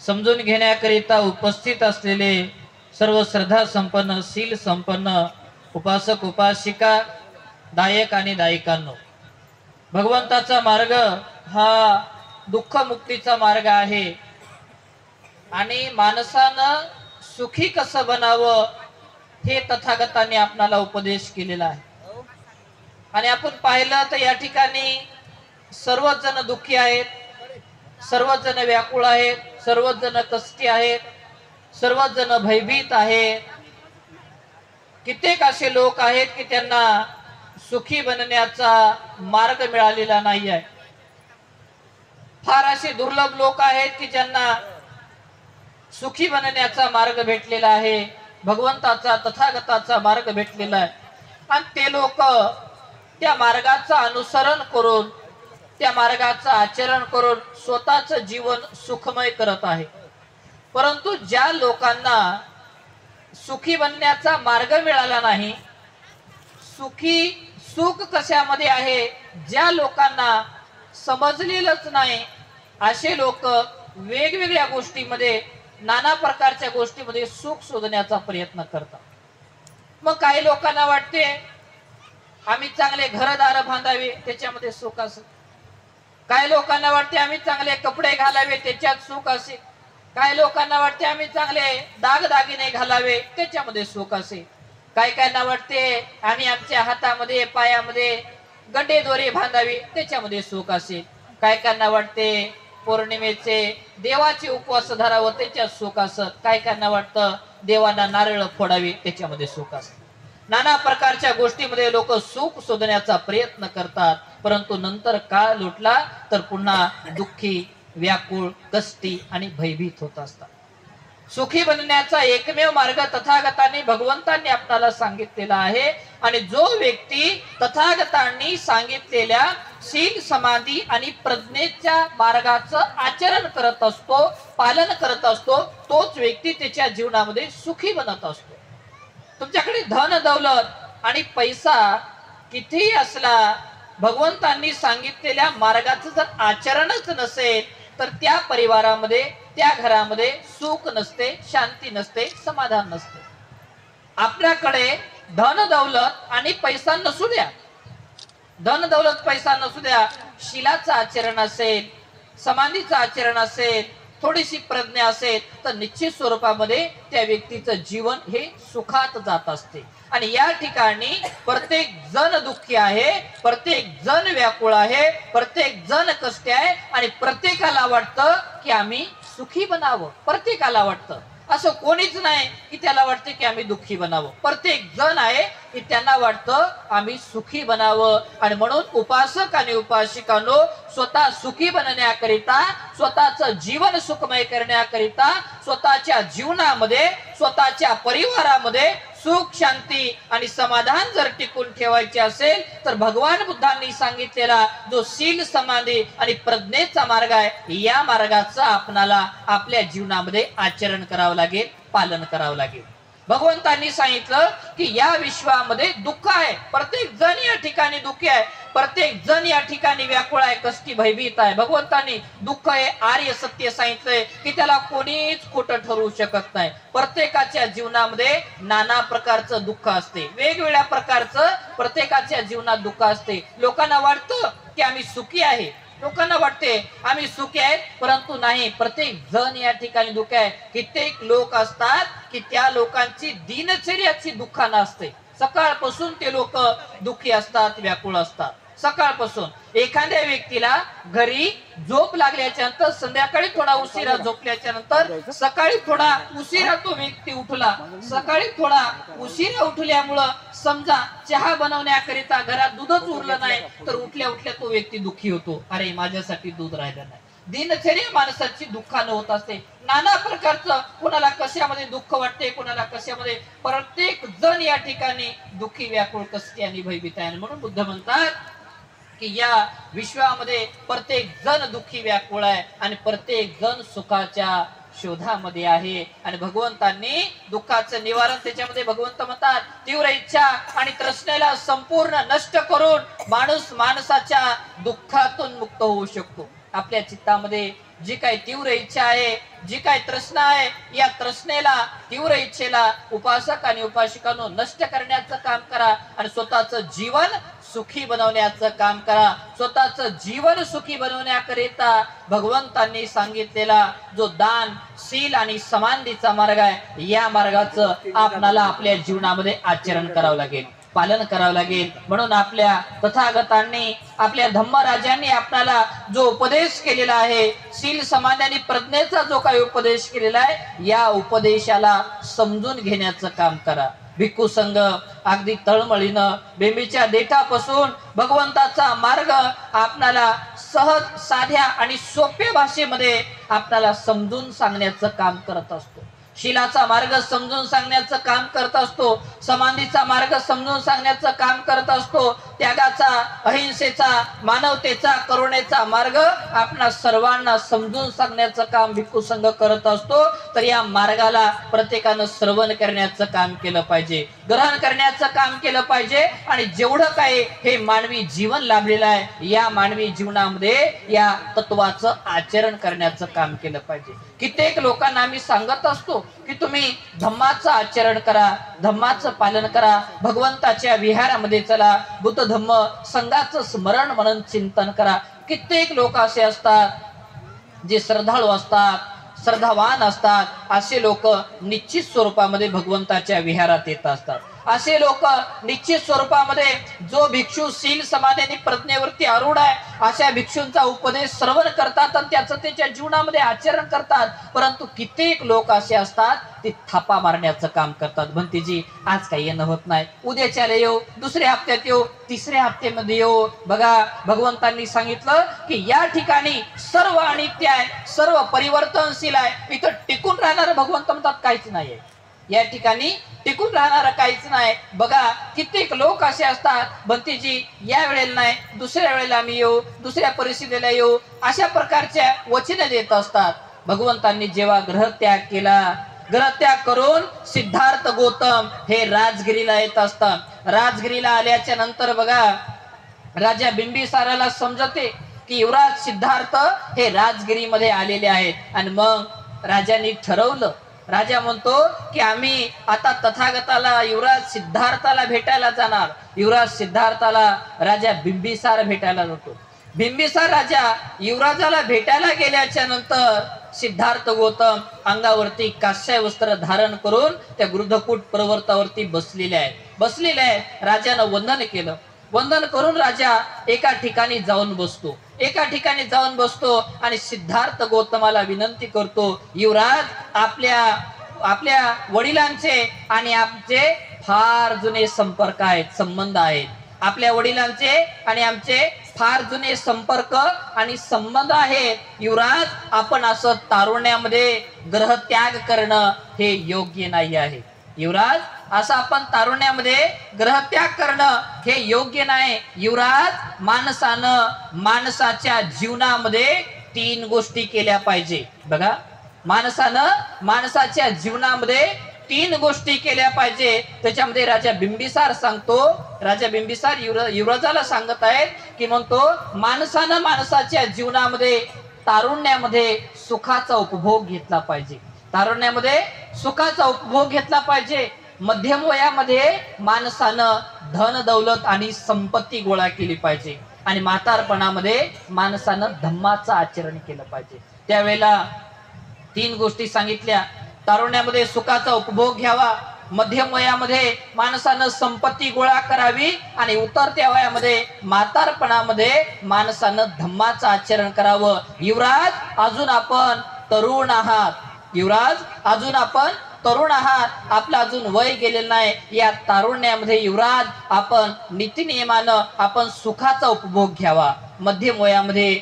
समजून घेण्याकरिता उपस्थित असलेले सर्व श्रद्धा संपन्न शील संपन्न उपासक उपासिका दायक आणि दायिकांनो, भगवंताचा मार्ग हा दुःख मुक्तीचा मार्ग आहे आणि माणसानं सुखी कसं बनावं हे तथागतांनी आपणाला उपदेश केलेला आहे। आणि आपण पाहिलं तर या ठिकाणी सर्वच जण दुःखी आहेत, सर्वच जण व्याकुळ आहेत, सर्वच जण कष्टी आहेत, सर्वच जण भयभीत आहेत। कित्येक असे लोक आहेत की त्यांना सुखी बनण्याचा मार्ग मिळालेला नाही आहे। फार असे दुर्लभ लोक आहेत की ज्यांना सुखी बनण्याचा मार्ग भेटलेला आहे, भगवंताचा तथागताचा मार्ग भेटलेला आहे। आणि ते लोक त्या मार्गाचं अनुसरण करून, त्या मार्गाचं आचरण करून स्वतःचं जीवन सुखमय करत आहे। परंतु ज्या लोकांना सुखी बनण्याचा मार्ग मिळाला नाही, सुख कशामध्ये आहे, ज्या लोकांना समजलेलंच नाही, असे लोक वेगवेगळ्या गोष्टीमध्ये, नाना प्रकारच्या गोष्टीमध्ये सुख शोधण्याचा प्रयत्न करतात। मग काही लोकांना वाटते आम्ही चांगले घरदार बांधावे त्याच्यामध्ये सुख असेल, काही लोकांना वाटते आम्ही चांगले कपडे घालावे त्याच्यात सुख असेल, काही लोकांना वाटते आम्ही चांगले दागदागिने घालावे त्याच्यामध्ये सुख असेल, काही काहींना वाटते आम्ही आमच्या हातामध्ये पायामध्ये गड्डे दोरे बांधावे त्याच्यामध्ये सुख असेल, काही काहींना वाटते पौर्णिमेचे देवाचे उपवास धरावं त्याच्यात सुख असत, काही काहींना वाटतं देवांना नारळ फोडावे त्याच्यामध्ये सुख असत। नाना प्रकारच्या गोष्टीमध्ये लोक सुख शोधण्याचा प्रयत्न करतात, परंतु नंतर काळ लुटला तर पुन्हा दुःखी, व्याकुळ, कष्टी आणि भयभीत होत असतात। सुखी बनण्याचा एकमेव मार्ग तथागतांनी भगवंतांनी आपल्याला सांगितलेला आहे। आणि जो व्यक्ती तथागतांनी सांगितलेल्या शील समाधी आणि प्रज्ञेच्या मार्गाचं आचरण करत असतो, पालन करत असतो, तोच व्यक्ती त्याच्या जीवनामध्ये सुखी बनत असतो। तुमच्याकडे धन दौलत आणि पैसा कितीही असला, भगवंतांनी सांगितलेल्या मार्गाचं जर आचरणच नसेल तर त्या परिवारामध्ये, त्या घरामध्ये सुख नसते, शांती नसते, समाधान नसते। आपल्याकडे धन दौलत आणि पैसा नसू द्या, धन दौलत पैसा नसू द्या, शीलाचं आचरण असेल, समाधीचं आचरण असेल, थोडीशी प्रज्ञा असेल तर निश्चित स्वरूपामध्ये त्या व्यक्तीचं जीवन हे सुखात जात असते। आणि या ठिकाणी प्रत्येक जण दुःखी आहे, प्रत्येक जण व्याकुळ आहे, प्रत्येक जण कष्टी आहे आणि प्रत्येकाला वाटतं की आम्ही सुखी बनावं। प्रत्येकाला वाटतं, असं कोणीच नाही की त्याला वाटतं की आम्ही दुःखी बनावं। प्रत्येक जण आहे की त्यांना वाटतं आम्ही सुखी बनावं। आणि म्हणून उपासक आणि उपासिकांनो, स्वतः सुखी बनण्याकरिता, स्वतःचं जीवन सुखमय करण्याकरिता, स्वतःच्या जीवनामध्ये, स्वतःच्या परिवारामध्ये सुख, शांती आणि समाधान जर टिकून ठेवायचे असेल तर भगवान बुद्धांनी सांगितलेला जो शील, समाधी आणि प्रज्ञेचा मार्ग आहे, या मार्गाचं आपणाला आपल्या जीवनामध्ये आचरण करावं लागेल, पालन करावं लागेल। भगवंतांनी सांगितलं की या विश्वामध्ये दुःख आहे, प्रत्येक जण या ठिकाणी दुःखी आहे, प्रत्येक जण या ठिकाणी व्याकुळ आहे, कष्टी, भयभीत आहे। भगवंतांनी दुःख हे आर्य सत्य सांगितलंय की त्याला कोणीच खोटं ठरवू शकत नाही। प्रत्येकाच्या जीवनामध्ये नाना प्रकारचं दुःख असते, वेगवेगळ्या प्रकारचं प्रत्येकाच्या जीवनात दुःख असते। लोकांना वाटतं की आम्ही सुखी आहे, लोकांना वाटते आम्ही सुखी आहेत, परंतु नाही, प्रत्येक जण या ठिकाणी दुःख आहे। कित्येक लोक असतात की त्या लोकांची दिनचर्याची दुःखानं असते, सकाळपासून ते लोक दुःखी असतात, व्याकुळ असतात। सकाळपासून एखाद्या व्यक्तीला घरी झोप लागल्याच्या नंतर, संध्याकाळी थोडा उशिरा झोपल्याच्या नंतर सकाळी थोडा उशिरा तो व्यक्ती उठला, सकाळी थोडा उशिरा उठल्यामुळं समजा चहा बनवण्याकरिता घरात दूधच उरलं नाही तर उठल्या उठल्या तो व्यक्ती दुःखी होतो, अरे माझ्यासाठी दूध राहिलं नाही। दिनचर्या माणसाची दुःखानं होत असते, नाना प्रकारचं, कुणाला कशामध्ये दुःख वाटते, कुणाला कशामध्ये, प्रत्येक जण या ठिकाणी दुःखी, व्याकुळ, कष्टी आणि भयभीत आहे। म्हणून बुद्ध म्हणतात की या विश्वामध्ये प्रत्येक जण दुःखी, व्याकुळ आहे आणि प्रत्येक जण सुखाच्या शोधामध्ये आहे। आणि भगवंतांनी दुःखाचं निवारण त्याच्यामध्ये भगवंत म्हणतात तीव्र इच्छा आणि तृष्णेला संपूर्ण नष्ट करून माणूस माणसाच्या दुःखातून मुक्त होऊ शकतो। आपल्या चित्तामध्ये जी काही तीव्र इच्छा आहे, जी काही तृष्णा आहे, या तृष्णेला, तीव्र इच्छेला उपासक आणि उपासिकांनो नष्ट करण्याचं काम करा आणि स्वतःचं जीवन सुखी बनवण्याचं काम करा. स्वतःचं जीवन सुखी बनवण्याकरिता भगवंतांनी सांगितलेला जो दान, शील आणि समाधीचा मार्ग आहे, या मार्गाचं आपणाला आपल्या जीवनामध्ये आचरण करावं लागेल, पालन करावं लागेल. म्हणून आपल्या तथागतांनी, आपल्या धम्मराजांनी आपल्याला जो उपदेश केलेला आहे, शील समाधी आणि प्रज्ञेचा जो काही उपदेश केलेला आहे, या उपदेशाला समजून घेण्याचं काम करा. भिक्खू संघ अगदी तळमळीनं बेंबीच्या देठापासून भगवंताचा मार्ग आपल्याला सहज, साध्या आणि सोप्या भाषेमध्ये आपल्याला समजून सांगण्याचं काम करत असतो. शीलाचा मार्ग समजून सांगण्याचं काम करत असतो, समाधीचा मार्ग समजून सांगण्याचं काम करत असतो, त्यागाचा, अहिंसेचा, मानवतेचा, करुणेचा मार्ग आपणा सर्वांना समजून सांगण्याचं काम भिक्खू संघ करत असतो. तर या मार्गाला प्रत्येकानं श्रवण करण्याचं काम केलं पाहिजे, ग्रहण करण्याचं काम केलं पाहिजे आणि जेवढं काही हे मानवी जीवन लाभलेलं आहे, या मानवी जीवनामध्ये या तत्वाचं आचरण करण्याचं काम केलं पाहिजे. कित्येक लोकांना आम्ही सांगत असतो की तुम्ही धम्माचं आचरण करा, धम्माचं पालन करा, भगवंताच्या विहारामध्ये चला, बुद्ध धम्म संघाचं स्मरण म्हणून चिंतन करा. कित्येक लोक असे असतात जे श्रद्धाळू असतात, श्रद्धावान असतात, असे लोक निश्चित स्वरूपामध्ये भगवंताच्या विहारात येत असतात. असे लोक निश्चित स्वरूपामध्ये जो भिक्षू शील समाधी आणि प्रज्ञेवरती आरूढ आहे, अशा भिक्षूंचा उपदेश श्रवण करतात आणि त्याचं त्याच्या जीवनामध्ये आचरण करतात. परंतु कित्येक लोक असे असतात ते थापा मारण्याचं काम करतात. भंतीजी आज काही येणं होत नाही, उद्याच्याला येऊ, दुसऱ्या हप्त्यात येऊ, तिसऱ्या हप्त्यामध्ये येऊ. बघा, भगवंतांनी सांगितलं की या ठिकाणी सर्व अनित्य आहे, सर्व परिवर्तनशील आहे. इथं टिकून राहणार भगवंत म्हणतात काहीच नाहीये, या ठिकाणी टिकून राहणार काहीच नाही. बघा, कित्येक लोक असे असतात, भंतीजी या वेळेला नाही, दुसऱ्या वेळेला आम्ही येऊ, दुसऱ्या परिस्थितीला येऊ, अशा प्रकारच्या वचने देत असतात. भगवंतांनी जेव्हा ग्रहत्याग केला, ग्रहत्याग करून सिद्धार्थ गौतम हे राजगिरीला येत असतात. राजगिरीला आल्याच्या नंतर बघा, राजा बिंबिसाराला समजते की युवराज सिद्धार्थ हे राजगिरीमध्ये आलेले आहेत. आणि मग राजांनी ठरवलं, राजा म्हणतो की आम्ही आता तथागताला, युवराज सिद्धार्थाला भेटायला जाणार. युवराज सिद्धार्थाला राजा बिंबिसार भेटायला जातो. बिंबिसार राजा युवराजाला भेटायला गेल्याच्या नंतर सिद्धार्थ गौतम अंगावरती काश्य वस्त्र धारण करून त्या गृध्रकूट पर्वतावरती बसलेले आहेत. राजानं वंदन केलं. वंदन करून राजा एका ठिकाणी जाऊन बसतो आणि सिद्धार्थ गौतमाला विनंती करतो, युवराज, आपल्या वडिलांचे आणि आमचे फार जुने संपर्क आहेत, संबंध आहेत. आपल्या वडिलांचे आणि आमचे फार जुने संपर्क आणि संबंध आहेत. युवराज, आपण असं तारुण्यामध्ये ग्रहत्याग करणं हे योग्य नाही आहे. युवराज, असं आपण तारुण्यामध्ये ग्रहत्याग करणं हे योग्य नाही. युवराज, माणसाच्या जीवनामध्ये 3 गोष्टी केल्या पाहिजे. बघा, माणसाच्या जीवनामध्ये 3 गोष्टी केल्या पाहिजे. त्याच्यामध्ये राजा बिंबिसार सांगतो, राजा बिंबिसार युवराजाला सांगत आहेत की म्हणतो, माणसाच्या जीवनामध्ये तारुण्यामध्ये सुखाचा उपभोग घेतला पाहिजे. मध्यम वयामध्ये माणसानं धन दौलत आणि संपत्ती गोळा केली पाहिजे आणि म्हातारपणामध्ये माणसानं धम्माचं आचरण केलं पाहिजे. त्यावेळेला 3 गोष्टी सांगितल्या. तारुण्यामध्ये सुखाचा उपभोग घ्यावा, मध्यम वयामध्ये माणसानं संपत्ती गोळा करावी आणि उतरत्या वयामध्ये म्हातारपणामध्ये माणसानं धम्माचं आचरण करावं. युवराज, अजून आपण तरुण आहात, आपलं अजून वय गेलेलं नाही. या तारुण्यामध्ये युवराज, आपण नीतिनियमानं आपण सुखाचा उपभोग घ्यावा. मध्यम वयामध्ये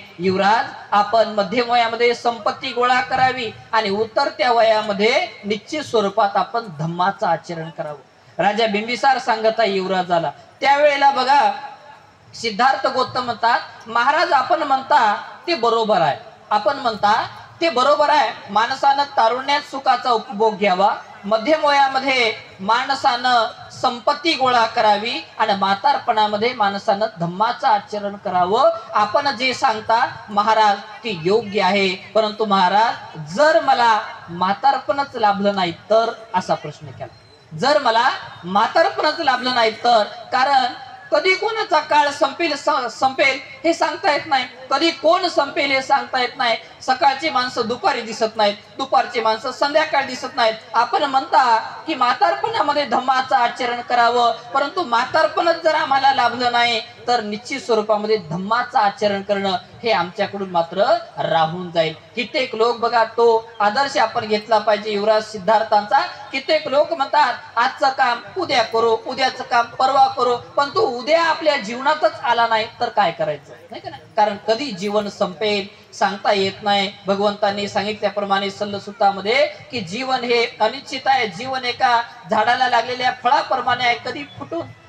संपत्ती गोळा करावी आणि उतरत्या वयामध्ये निश्चित स्वरूपात आपण धम्माचं आचरण करावं. राजा बिंबिसार सांगत आहे युवराजाला. त्यावेळेला बघा, सिद्धार्थ गौतम म्हणतात, महाराज, आपण म्हणता ते बरोबर आहे. आपण म्हणता ते बरोबर आहे. माणसानं तारुण्यात सुखाचा उपभोग घ्यावा, मध्यम वयामध्ये माणसानं संपत्ती गोळा करावी आणि म्हातारपणामध्ये माणसानं धम्माचं आचरण करावं. आपण जे सांगता महाराज ते योग्य आहे, परंतु महाराज जर मला म्हातारपणच लाभलं नाही तर, असा प्रश्न केला. जर मला म्हातारपणच लाभलं नाही तर, कारण कधी कोणाचा काळ संपेल हे सांगता येत नाही, कधी कोण संपेल हे सांगता येत नाही. सकाळची माणसं दुपारी दिसत नाहीत, दुपारची माणसं संध्याकाळी दिसत नाहीत. आपण म्हणता की म्हातारपणामध्ये धम्माचं आचरण करावं, परंतु म्हातारपणच जर आम्हाला लाभलं नाही तर निश्चित स्वरूपामध्ये धम्माचं आचरण करणं हे आमच्याकडून मात्र राहून जाईल. कित्येक लोक बघा, तो आदर्श आपण घेतला पाहिजे युवराज सिद्धार्थांचा. कित्येक लोक म्हणतात आजचं काम उद्या करू, उद्याचं काम परवा करू, पण तो उद्या आपल्या जीवनातच आला नाही तर काय करायचं, नाही का? कारण कधी जीवन संपेल सांगता येत नाही. भगवंतांनी सांगितल्याप्रमाणे सल्लसुत्तामध्ये की जीवन हे अनिश्चित आहे. जीवन एका झाडाला लागलेल्या फळाप्रमाणे आहे, कधी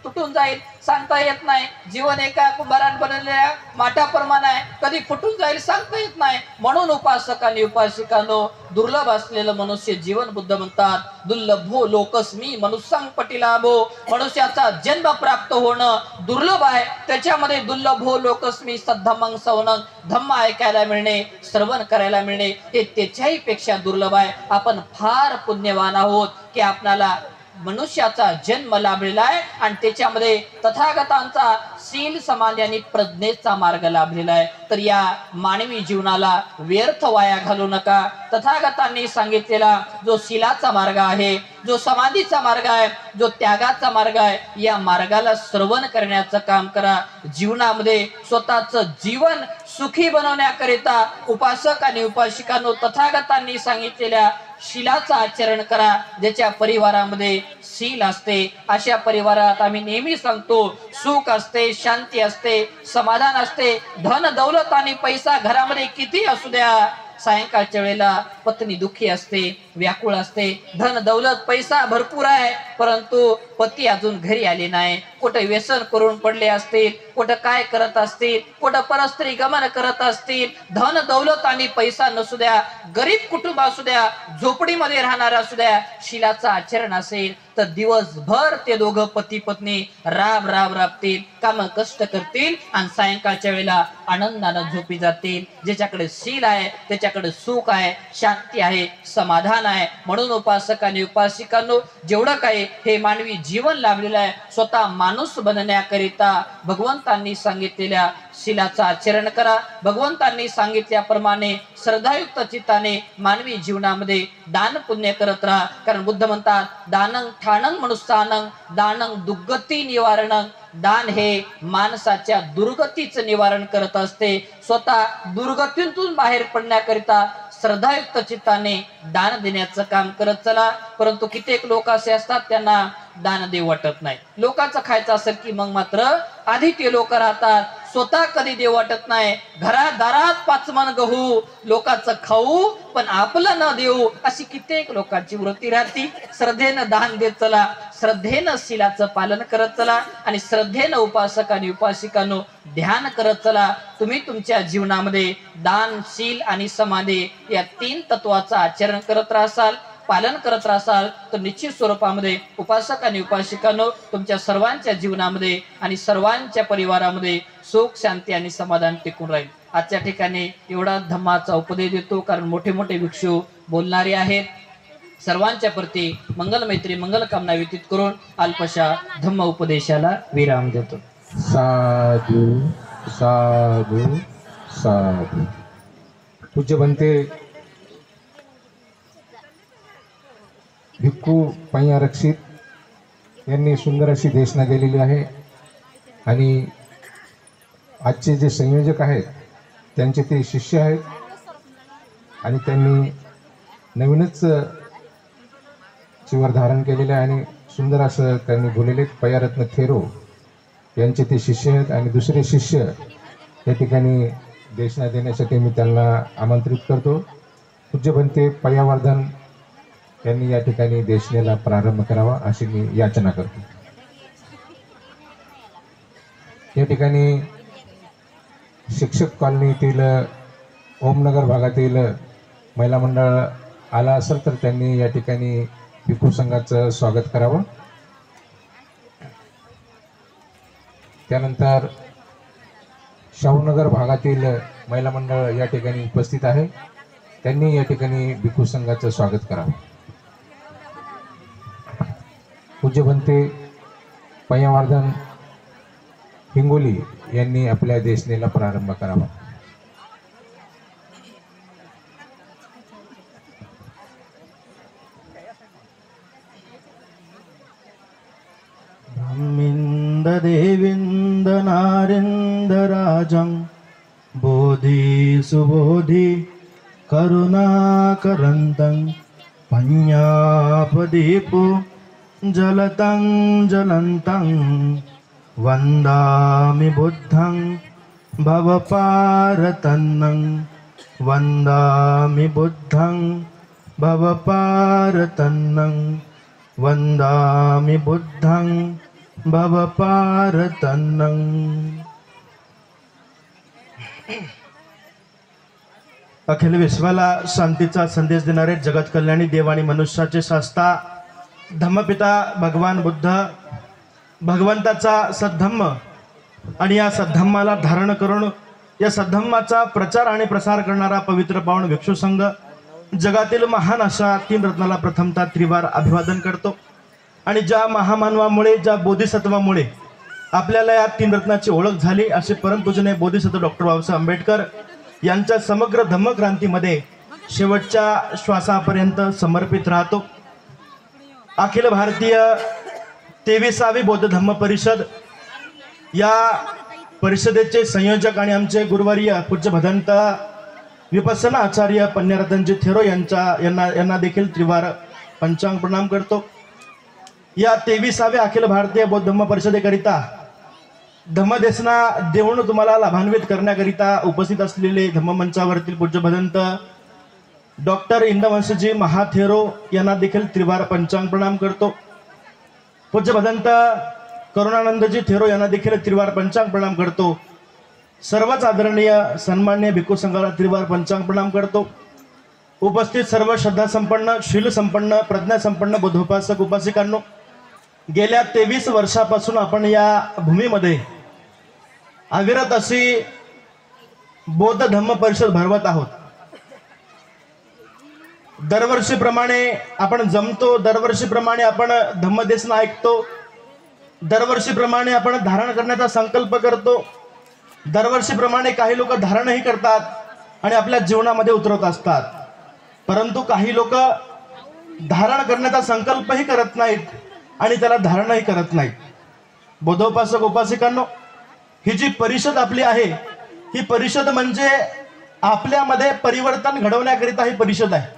तुटून जाईल सांगता येत नाही. जीवन एका कुंभारात बनलेल्या माठाप्रमाणे आहे, कधी फुटून जाईल सांगता येत नाही. म्हणून उपासक आणि उपासिकांनो, दुर्लभ असलेलं मनुष्य जीवन बुद्ध म्हणतात, दुर्लभो लोकस्मी मनुष्यांग पटिलाभो. मनुष्याचा जन्म प्राप्त होणं दुर्लभ आहे, त्याच्यामध्ये दुर्लभो लोकस्मी सद्धम्मं सवनं, धम्म ऐकायला मिळणे, श्रवण करायला मिळणे हे त्याच्याही पेक्षा दुर्लभ आहे. आपण फार पुण्यवान आहोत की आपणाला मनुष्याचा जन्म लाभलेला आहे आणि त्याच्यामध्ये तथागतांचा शील समाधी आणि प्रज्ञेचा मार्ग लाभलेला आहे. तर या मानवी जीवनाला व्यर्थ वाया घालू नका. तथागतांनी सांगितलेला जो शीलाचा मार्ग आहे, जो समाधीचा मार्ग आहे, जो त्यागाचा मार्ग आहे, या मार्गाला श्रवण करण्याचं काम करा. जीवनामध्ये स्वतःचं जीवन सुखी बनवण्याकरिता उपासक आणि उपासिकांनो, तथागतांनी सांगितलेल्या शीलाचं आचरण करा. ज्याच्या परिवारामध्ये शील असते अशा परिवारात आम्ही नेहमी सांगतो सुख असते, शांती असते, समाधान असते. धन दौलत आणि पैसा घरामध्ये किती असू द्या, सायंकाळच्या वेळेला पत्नी दुःखी असते, व्याकुळ असते. धन दौलत पैसा भरपूर आहे, परंतु पती अजून घरी आले नाही. कुठे व्यसन करून पडले असतील, कुठं काय करत असतील, कुठं परस्त्री गमन करत असतील. धन दौलत आणि पैसा नसू द्या, गरीब कुटुंब असू द्या, झोपडीमध्ये राहणारा असू द्या, शीलाचं आचरण असेल तर दिवसभर ते दोघं पती पत्नी राबतील, काम कष्ट करतील आणि सायंकाळच्या वेळेला आनंदानं झोपी जातील. ज्याच्याकडे शील आहे त्याच्याकडे सुख आहे, शांती आहे, समाधान आहे. म्हणून उपासक आणि उपासिकांनो, जेवढं काही हे मानवी जीवन लाभलेलं आहे, स्वतः माणूस बनण्याकरिता भगवंतांनी सांगितलेल्या शीलाचं आचरण करा. भगवंतांनी सांगितल्याप्रमाणे श्रद्धायुक्त चित्ताने मानवी जीवनामध्ये दान पुण्य करत राहा. कारण बुद्ध म्हणतात दानं ठाणं मनुष्यानं दानं दुर्गती निवारणं. दान हे माणसाच्या दुर्गतीचं निवारण करत असते. स्वतः दुर्गतीतून बाहेर पडण्याकरिता श्रद्धायुक्त चित्ताने दान देण्याचं काम करत चला. परंतु कित्येक लोक असे असतात त्यांना दान देऊ वाटत नाही. लोकांचं खायचं असेल की मग मात्र आधी ते लोक राहतात, स्वतः कधी देऊ वाटत नाही. घरादारात 5 मन गहू लोकांचं खाऊ पण आपलं न देऊ, अशी कित्येक लोकांची वृत्ती राहते. श्रद्धेनं दान देत चला, श्रद्धेनं शीलाचं पालन करत चला आणि श्रद्धेनं उपासक आणि उपासिकांनो ध्यान करत चला. तुम्ही तुमच्या जीवनामध्ये दान, शील आणि समाधी या 3 तत्वाचं आचरण करत राहाल, पालन करत राहाल तर निश्चित स्वरूपामध्ये उपासक आणि उपासिकांनो तुमच्या सर्वांच्या जीवनामध्ये आणि सर्वांच्या परिवारामध्ये सुख, शांती आणि समाधान टिकून राहील. आजच्या ठिकाणी एवढा धम्माचा उपदेश देतो, कारण मोठे मोठे भिक्षू बोलणारे आहेत. सर्वांच्या प्रती मंगल मैत्री, मंगल कामना व्यतीत करून अल्पशा धम्म उपदेशाला विराम देतो. साधू साधू साधू. पूज्य बनते भिक्खू पैया रक्षित यांनी सुंदर अशी देशना दिलेली आहे आणि आजचे जे संयोजक आहेत त्यांचे ते शिष्य आहेत आणि त्यांनी नवीनच चिवर धारण केलेले आहे आणि सुंदर असं त्यांनी बोललेले. पयारत्न थेरो यांचे ते शिष्य आहेत आणि दुसरे शिष्य त्या ठिकाणी देशना देण्यासाठी मी त्यांना आमंत्रित करतो. पूज्य बनते पयावर्धन यांनी या ठिकाणी देशनेला प्रारंभ करावा अशी मी याचना करतो. या ठिकाणी शिक्षक कॉलनीतील ओमनगर भागातील महिला मंडळ आला असेल तर त्यांनी या ठिकाणी भिक्खू संघाचं स्वागत करावं. त्यानंतर शाहूनगर भागातील महिला मंडळ या ठिकाणी उपस्थित आहे, त्यांनी या ठिकाणी भिक्खू संघाचं स्वागत करावं. पूज्य बनते पय्यावर्धन हिंगोली यांनी आपल्या देशनेला प्रारंभ करावा. ब्रह्मिंद देविंद नारिंद राजं बोधि सुबोधि करुणाकरन्तं पञ्जापदीपो जलतं ज्वलन्तं वन्दामि बुद्धं भवपारतन्नं वन्दामि बुद्धं भवपारतन्नं वन्दामि बुद्धं भवपारतन्नं. अखिल विश्वाला शांतीचा संदेश देणारे जगत कल्याणी देव आणि मनुष्याचे शास्ता धम्मपिता भगवान बुद्ध, भगवंताचा सद्धम्म आणि या सद्धम्माला धारण करून या सद्धम्माचा प्रचार आणि प्रसार करणारा पवित्र पावन भिक्षू संघ जगातील महान अशा 3 रत्नाला प्रथमतः त्रिवार अभिवादन करतो. आणि ज्या महामानवामुळे, ज्या बोधिसत्वामुळे आपल्याला या 3 रत्नाची ओळख झाली असे परमपूजनीय बोधिसत्व डॉक्टर बाबासाहेब आंबेडकर यांच्या समग्र धम्मक्रांतीमध्ये शेवटच्या श्वासापर्यंत समर्पित राहतो. अखिल भारतीय 23वी बौद्ध धम्म परिषद या परिषदेचे संयोजक आणि आमचे गुरुवर्य पूज्य भदंत विपස්සना आचार्य पन्न्यारतनजी थेरो यांना देखील त्रिवार पंचांग प्रणाम करतो. या 23व्या अखिल भारतीय बौद्ध धम्म परिषदेकरिता धम्मदेशना देऊन तुम्हाला लाभान्वित करण्याकरिता उपस्थित असलेले धम्ममंचावरील पूज्य भदंत डॉक्टर इंदवंशजी महाथेरो यांना देखील त्रिवार पंचांग प्रणाम करतो. पूज्य भदंत करुणानंदजी थेरो यांना देखील त्रिवार पंचांग प्रणाम करतो. सर्वच आदरणीय सन्मान्य भिक्खू संघाला त्रिवार पंचांग प्रणाम करतो. उपस्थित सर्व श्रद्धा संपन्न, शील संपन्न, प्रज्ञा संपन्न बुद्धोपासक उपासिकांनो, गेल्या 23 वर्षापासून आपण या भूमीमध्ये अविरत अशी बौद्ध धम्म परिषद भरवत आहोत. दरवर्षीप्रमाणे आपण जमतो, दरवर्षीप्रमाणे आपण धम्मदेशना ऐकतो, दरवर्षीप्रमाणे आपण धारण करण्याचा संकल्प करतो, दरवर्षीप्रमाणे काही लोक धारणही करतात आणि आपल्या जीवनामध्ये उतरवत असतात. परंतु काही लोक धारण करण्याचा संकल्पही करत नाहीत आणि त्याला धारणही करत नाहीत. बौद्धोपासक उपासिकांनो, ही जी परिषद आपली आहे, ही परिषद म्हणजे आपल्यामध्ये परिवर्तन घडवण्याकरिता ही परिषद आहे.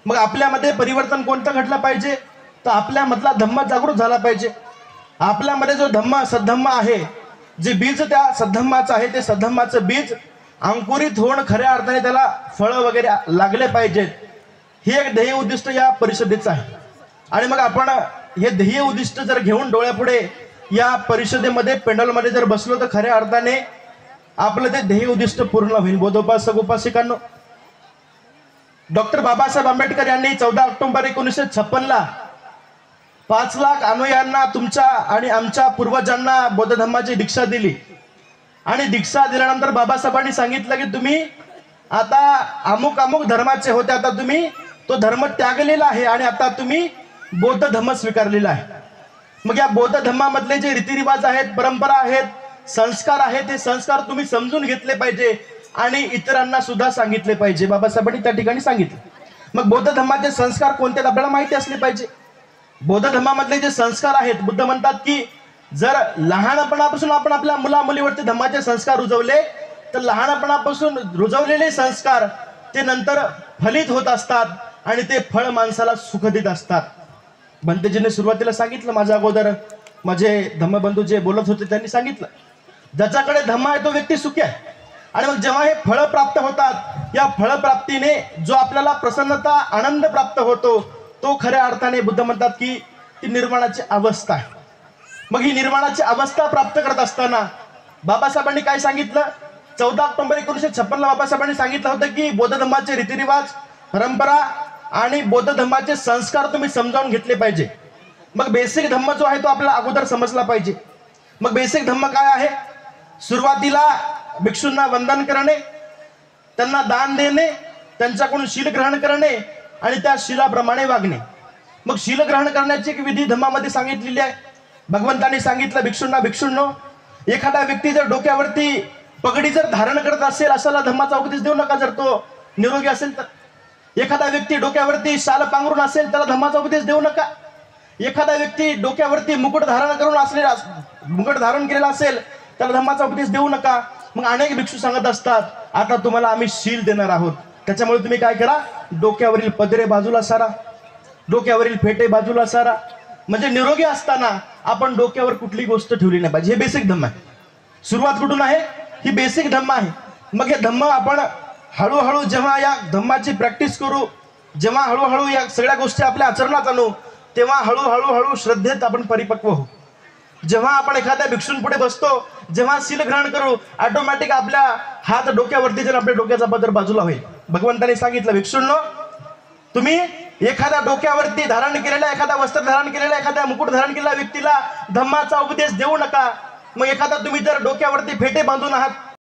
मग आपल्यामध्ये परिवर्तन कोणतं घडलं पाहिजे? तर आपल्यामधला धम्म जागृत झाला पाहिजे. आपल्यामध्ये जो धम्म सद्धम्म आहे, जे बीज त्या सद्धम्माचं आहे, ते सद्धम्माचं बीज अंकुरित होऊन खऱ्या अर्थाने त्याला फळं वगैरे लागले पाहिजेत. हे एक ध्येय उद्दिष्ट या परिषदेचं आहे. आणि मग आपण हे ध्येय उद्दिष्ट जर घेऊन डोळ्यापुढे या परिषदेमध्ये पेंडॉलमध्ये जर बसलो तर खऱ्या अर्थाने आपलं ते ध्येय उद्दिष्ट पूर्ण होईल. बौद्धोपासक उपासिकांनो, डॉक्टर बाबासाहेब आंबेडकर यांनी 14 ऑक्टोबर 1956ला 5 लाख अनुयायांना, तुमच्या आणि आमच्या पूर्वजांना बौद्ध धम्माची दीक्षा दिली. आणि दीक्षा दिल्यानंतर बाबासाहेबांनी सांगितलं की तुम्ही आता अमुक अमुक धर्माचे होते, आता तुम्ही तो धर्म त्यागलेला आहे आणि आता तुम्ही बौद्ध धम्म स्वीकारलेला आहे. मग या बौद्ध धम्मामधले जे रीतिरिवाज आहेत, परंपरा आहेत, संस्कार आहेत, ते संस्कार तुम्ही समजून घेतले पाहिजे आणि इतरांना सुद्धा सांगितले पाहिजे. बाबासाहेबांनी त्या ठिकाणी सांगितलं. मग बौद्ध धम्माचे संस्कार कोणते आपल्याला माहिती असले पाहिजे. बौद्ध धम्मामधले जे संस्कार आहेत, बुद्ध म्हणतात की जर लहानपणापासून आपण आपल्या मुला मुलीवरती धम्माचे संस्कार रुजवले तर लहानपणापासून रुजवलेले संस्कार ते नंतर फलित होत असतात आणि ते फळ माणसाला सुख देत असतात. भंतेजीने सुरुवातीला सांगितलं, माझ्या अगोदर माझे धम्मबंधू जे बोलत होते त्यांनी सांगितलं, ज्याच्याकडे धम्म आहे तो व्यक्ती सुखी आहे. आणि मग जेव्हा हे फळ प्राप्त होतात, या फळप्राप्तीने जो आपल्याला प्रसन्नता, आनंद प्राप्त होतो, तो खऱ्या अर्थाने बुद्ध म्हणतात की ती निर्वाणाची अवस्था आहे. मग ही निर्वाणाची अवस्था प्राप्त करत असताना बाबासाहेबांनी काय सांगितलं? 14 ऑक्टोबर 1956ला बाबासाहेबांनी सांगितलं होतं की बौद्ध धम्माचे रीतिरिवाज परंपरा आणि बौद्ध धर्माचे संस्कार तुम्ही समजावून घेतले पाहिजे. मग बेसिक धम्म जो आहे तो आपल्याला अगोदर समजला पाहिजे. मग बेसिक धम्म काय आहे? सुरुवातीला भिक्षूंना वंदन करणे, त्यांना दान देणे, त्यांच्याकडून शील ग्रहण करणे आणि त्या शीलाप्रमाणे वागणे. मग शील ग्रहण करण्याची एक विधी धम्मामध्ये सांगितलेली आहे. भगवंतांनी सांगितलं भिक्षूंनो, एखादा व्यक्ती जर डोक्यावरती पगडी जर धारण करत असेल अशाला धम्माचा उपदेश देऊ नका, जर तो निरोगी असेल तर. एखादा व्यक्ती डोक्यावरती शाल पांघरून असेल त्याला धम्माचा उपदेश देऊ नका. एखादा व्यक्ती डोक्यावरती मुकुट धारण केलेला असेल त्याला धम्माचा उपदेश देऊ नका. मग अनेक भिक्षू सांगत असतात, आता तुम्हाला आम्ही शील देणार आहोत, त्याच्यामुळे तुम्ही काय करा, डोक्यावरील पदरे बाजूला सारा, डोक्यावरील फेटे बाजूला सारा. म्हणजे निरोगी असताना आपण डोक्यावर कुठली गोष्ट ठेवली नाही पाहिजे. हे बेसिक धम्म आहे. सुरुवात कुठून आहे? ही बेसिक धम्म आहे. मग हे धम्म आपण हळूहळू जेव्हा या धम्माची प्रॅक्टिस करू, जेव्हा हळूहळू या सगळ्या गोष्टी आपल्या आचरणात आणू, तेव्हा हळूहळू श्रद्धेत आपण परिपक्व होऊ. जेव्हा आपण एखाद्या भिक्षूंपुढे बसतो, जेव्हा शील ग्रहण करू, ऑटोमॅटिक आपल्या हात डोक्यावरती जर आपल्या डोक्याचा पदर बाजूला होईल. भगवंतांनी सांगितलं भिक्षूंनो, तुम्ही एखाद्या डोक्यावरती धारण केलेल्या, एखादा वस्त्र धारण केलेल्या, एखाद्या मुकुट धारण केलेल्या व्यक्तीला धम्माचा उपदेश देऊ नका. मग एखादा तुम्ही जर डोक्यावरती फेटे बांधून आहात,